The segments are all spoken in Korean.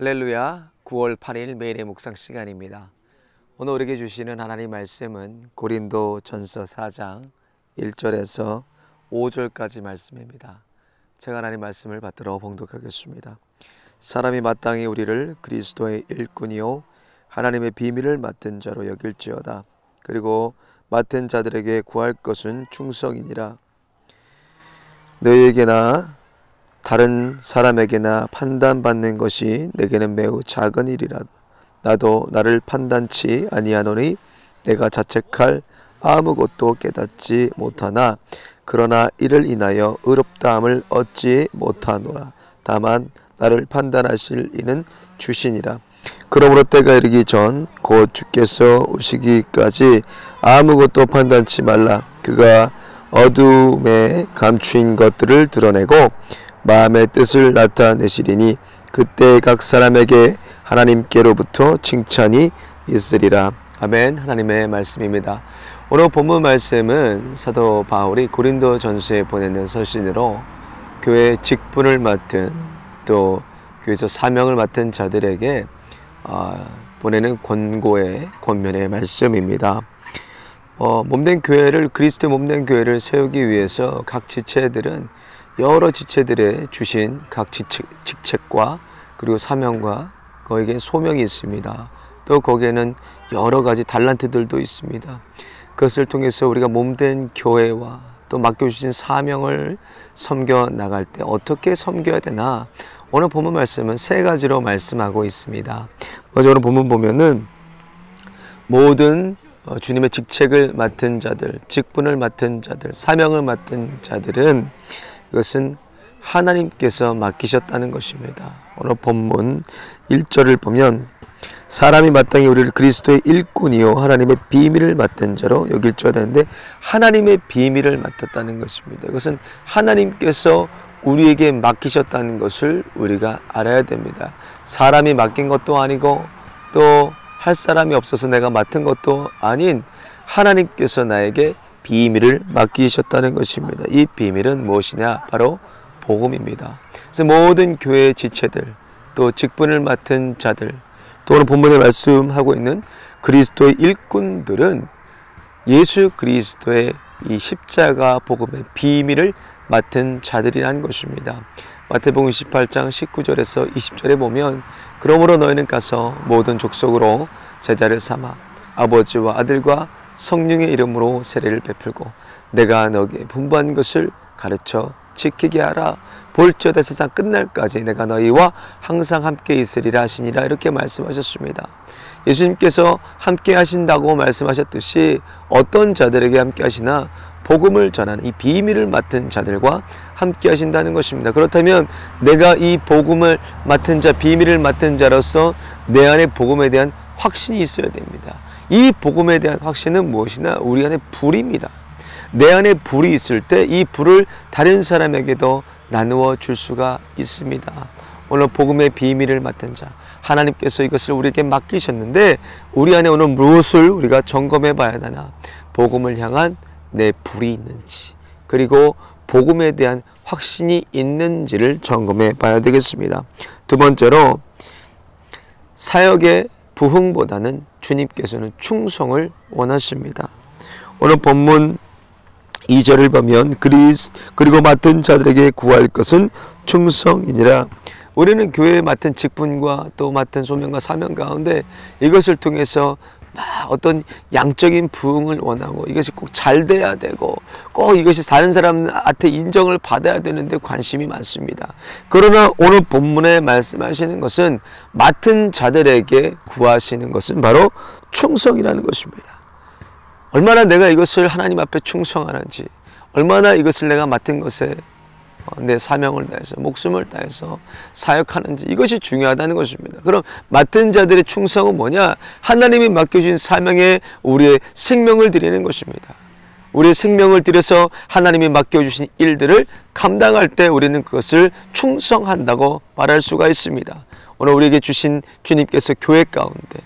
할렐루야. 9월 8일 매일의 묵상 시간입니다. 오늘 우리에게 주시는 하나님 말씀은 고린도 전서 4장 1절에서 5절까지 말씀입니다. 제가 하나님 말씀을 받들어 봉독하겠습니다. 사람이 마땅히 우리를 그리스도의 일꾼이요 하나님의 비밀을 맡은 자로 여길지어다. 그리고 맡은 자들에게 구할 것은 충성이니라. 너희에게나 다른 사람에게나 판단받는 것이 내게는 매우 작은 일이라. 나도 나를 판단치 아니하노니 내가 자책할 아무것도 깨닫지 못하나 그러나 이를 인하여 의롭다함을 얻지 못하노라. 다만 나를 판단하실 이는 주시니라. 그러므로 때가 이르기 전 곧 주께서 오시기까지 아무것도 판단치 말라. 그가 어둠에 감추인 것들을 드러내고 마음의 뜻을 나타내시리니 그때 각 사람에게 하나님께로부터 칭찬이 있으리라. 아멘. 하나님의 말씀입니다. 오늘 본문 말씀은 사도 바울이 고린도 전서에 보내는 서신으로 교회 직분을 맡은 또 교회에서 사명을 맡은 자들에게 보내는 권면의 말씀입니다. 몸된 교회를 그리스도의 몸된 교회를 세우기 위해서 각 지체들은 여러 지체들의 주신 각 직책과 그리고 사명과 거기에 소명이 있습니다. 또 거기에는 여러 가지 달란트들도 있습니다. 그것을 통해서 우리가 몸된 교회와 또 맡겨주신 사명을 섬겨 나갈 때 어떻게 섬겨야 되나 오늘 본문 말씀은 세 가지로 말씀하고 있습니다. 먼저 오늘 본문 보면은 모든 주님의 직책을 맡은 자들, 직분을 맡은 자들, 사명을 맡은 자들은 이것은 하나님께서 맡기셨다는 것입니다. 오늘 본문 1절을 보면 사람이 마땅히 우리를 그리스도의 일꾼이요 하나님의 비밀을 맡은 자로 여길지어다 하는데 하나님의 비밀을 맡았다는 것입니다. 이것은 하나님께서 우리에게 맡기셨다는 것을 우리가 알아야 됩니다. 사람이 맡긴 것도 아니고 또 할 사람이 없어서 내가 맡은 것도 아닌 하나님께서 나에게 비밀을 맡기셨다는 것입니다. 이 비밀은 무엇이냐? 바로 복음입니다. 그래서 모든 교회의 지체들, 또 직분을 맡은 자들, 또 오늘 본문에 말씀하고 있는 그리스도의 일꾼들은 예수 그리스도의 이 십자가 복음의 비밀을 맡은 자들이라는 것입니다. 마태복음 28장 19절에서 20절에 보면 그러므로 너희는 가서 모든 족속으로 제자를 삼아 아버지와 아들과 성령의 이름으로 세례를 베풀고 내가 너에게 분부한 것을 가르쳐 지키게 하라. 볼지어다 세상 끝날까지 내가 너희와 항상 함께 있으리라 하시니라. 이렇게 말씀하셨습니다. 예수님께서 함께 하신다고 말씀하셨듯이 어떤 자들에게 함께 하시나 복음을 전하는 이 비밀을 맡은 자들과 함께 하신다는 것입니다. 그렇다면 내가 이 복음을 맡은 자, 비밀을 맡은 자로서 내 안에 복음에 대한 확신이 있어야 됩니다. 이 복음에 대한 확신은 무엇이나 우리 안에 불입니다. 내 안에 불이 있을 때 이 불을 다른 사람에게도 나누어 줄 수가 있습니다. 오늘 복음의 비밀을 맡은 자, 하나님께서 이것을 우리에게 맡기셨는데 우리 안에 오늘 무엇을 우리가 점검해 봐야 되나? 복음을 향한 내 불이 있는지, 그리고 복음에 대한 확신이 있는지를 점검해 봐야 되겠습니다. 두 번째로 사역의 부흥보다는 주님께서는 충성을 원하십니다. 오늘 본문 2절을 보면 그리고 맡은 자들에게 구할 것은 충성이니라. 우리는 교회에 맡은 직분과 또 맡은 소명과 사명 가운데 이것을 통해서 어떤 양적인 부흥을 원하고 이것이 꼭 잘 돼야 되고 꼭 이것이 다른 사람한테 인정을 받아야 되는데 관심이 많습니다. 그러나 오늘 본문에 말씀하시는 것은 맡은 자들에게 구하시는 것은 바로 충성이라는 것입니다. 얼마나 내가 이것을 하나님 앞에 충성하는지, 얼마나 이것을 내가 맡은 것에 내 사명을 다해서 목숨을 다해서 사역하는지, 이것이 중요하다는 것입니다. 그럼 맡은 자들의 충성은 뭐냐? 하나님이 맡겨주신 사명에 우리의 생명을 드리는 것입니다. 우리의 생명을 들여서 하나님이 맡겨주신 일들을 감당할 때 우리는 그것을 충성한다고 말할 수가 있습니다. 오늘 우리에게 주신 주님께서 교회 가운데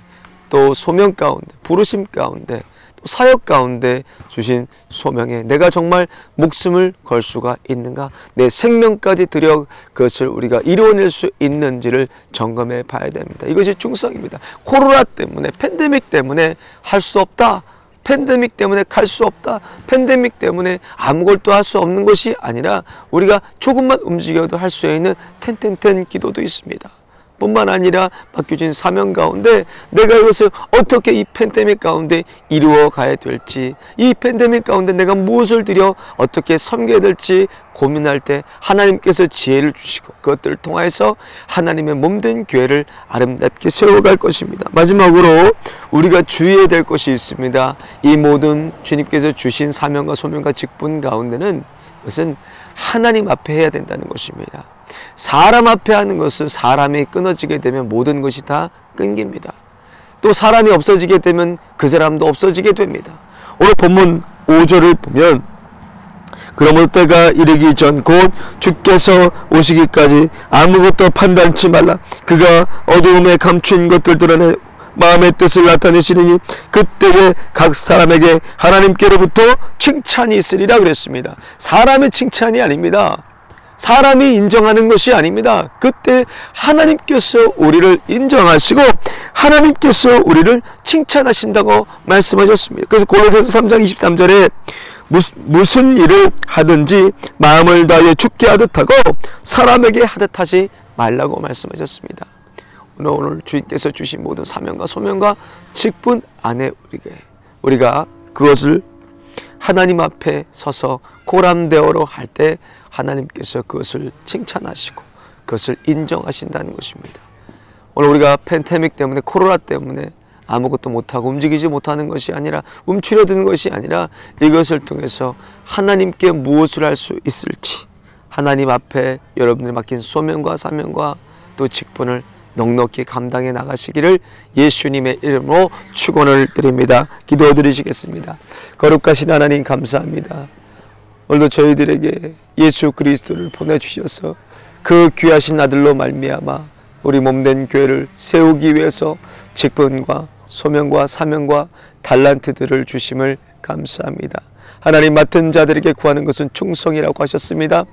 또 소명 가운데 부르심 가운데 사역 가운데 주신 소명에 내가 정말 목숨을 걸 수가 있는가, 내 생명까지 들여 그것을 우리가 이루어낼 수 있는지를 점검해 봐야 됩니다. 이것이 충성입니다. 코로나 때문에, 팬데믹 때문에 할 수 없다, 팬데믹 때문에 갈 수 없다, 팬데믹 때문에 아무것도 할 수 없는 것이 아니라 우리가 조금만 움직여도 할 수 있는 텐텐텐 기도도 있습니다. 뿐만 아니라 맡겨진 사명 가운데 내가 이것을 어떻게 이 팬데믹 가운데 이루어 가야 될지, 이 팬데믹 가운데 내가 무엇을 드려 어떻게 섬겨야 될지 고민할 때 하나님께서 지혜를 주시고 그것들을 통해서 하나님의 몸된 교회를 아름답게 세워갈 것입니다. 마지막으로 우리가 주의해야 될 것이 있습니다. 이 모든 주님께서 주신 사명과 소명과 직분 가운데는 그것은 하나님 앞에 해야 된다는 것입니다. 사람 앞에 하는 것은 사람이 끊어지게 되면 모든 것이 다 끊깁니다. 또 사람이 없어지게 되면 그 사람도 없어지게 됩니다. 오늘 본문 5절을 보면 그러므로 때가 이르기 전 곧 주께서 오시기까지 아무것도 판단치 말라. 그가 어두움에 감춘 것들 드러내 마음의 뜻을 나타내시리니 그때에 각 사람에게 하나님께로부터 칭찬이 있으리라 그랬습니다. 사람의 칭찬이 아닙니다. 사람이 인정하는 것이 아닙니다. 그때 하나님께서 우리를 인정하시고 하나님께서 우리를 칭찬하신다고 말씀하셨습니다. 그래서 골로새서 3장 23절에 무슨 일을 하든지 마음을 다하여 주께 하듯 하고 사람에게 하듯 하지 말라고 말씀하셨습니다. 오늘 주님께서 주신 모든 사명과 소명과 직분 안에 우리가 그것을 하나님 앞에 서서 고람대어로 할 때 하나님께서 그것을 칭찬하시고 그것을 인정하신다는 것입니다. 오늘 우리가 팬데믹 때문에, 코로나 때문에 아무것도 못하고 움직이지 못하는 것이 아니라, 움츠려드는 것이 아니라 이것을 통해서 하나님께 무엇을 할 수 있을지 하나님 앞에 여러분들 맡긴 소명과 사명과 또 직분을 넉넉히 감당해 나가시기를 예수님의 이름으로 축원을 드립니다. 기도 드리시겠습니다. 거룩하신 하나님 감사합니다. 오늘도 저희들에게 예수 그리스도를 보내주셔서 그 귀하신 아들로 말미암아 우리 몸된 교회를 세우기 위해서 직분과 소명과 사명과 달란트들을 주심을 감사합니다. 하나님, 맡은 자들에게 구하는 것은 충성이라고 하셨습니다.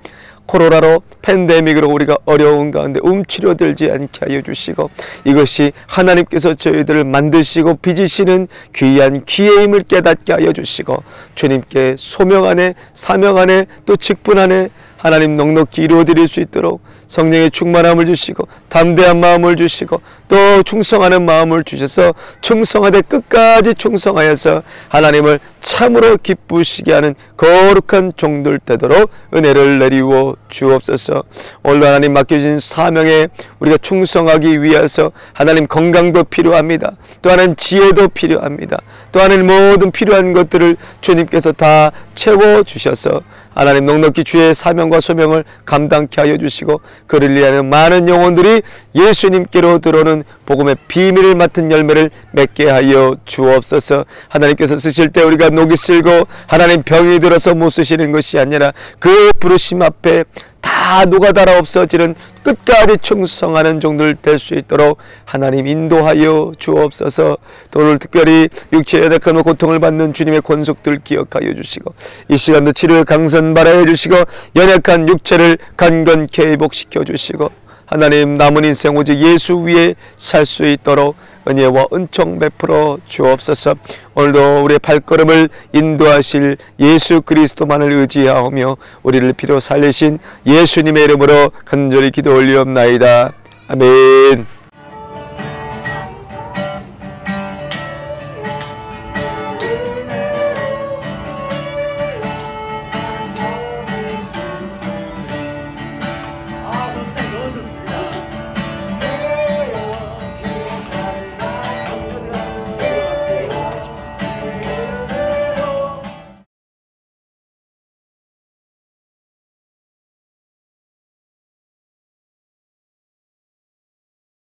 코로나로 팬데믹으로 우리가 어려운 가운데 움츠려들지 않게 하여 주시고 이것이 하나님께서 저희들을 만드시고 빚으시는 귀한 기회의 힘을 깨닫게 하여 주시고 주님께 소명 안에, 사명 안에, 또 직분 안에 하나님 넉넉히 이루어드릴 수 있도록 성령의 충만함을 주시고 담대한 마음을 주시고 또 충성하는 마음을 주셔서 충성하되 끝까지 충성하여서 하나님을 참으로 기쁘시게 하는 거룩한 종들 되도록 은혜를 내리워 주옵소서. 오늘 하나님 맡겨진 사명에 우리가 충성하기 위해서 하나님 건강도 필요합니다. 또 하나님 지혜도 필요합니다. 또 하나님 모든 필요한 것들을 주님께서 다 채워주셔서 하나님 넉넉히 주의 사명과 소명을 감당케 하여 주시고 그를 위하여 많은 영혼들이 예수님께로 들어오는 복음의 비밀을 맡은 열매를 맺게 하여 주옵소서. 하나님께서 쓰실 때 우리가 녹이 슬고 하나님 병이 들어서 못 쓰시는 것이 아니라 그 부르심 앞에 다 녹아달아 없어지는 끝까지 충성하는 종들 될 수 있도록 하나님 인도하여 주옵소서. 또 오늘 특별히 육체의 연약함과 고통을 받는 주님의 권속들 기억하여 주시고 이 시간도 치료의 강선 발하여 주시고 연약한 육체를 강건케 회복시켜 주시고 하나님 남은 인생 오직 예수 위에 살 수 있도록 은혜와 은총 베풀어 주옵소서. 오늘도 우리의 발걸음을 인도하실 예수 그리스도만을 의지하오며 우리를 피로 살리신 예수님의 이름으로 간절히 기도 올리옵나이다. 아멘.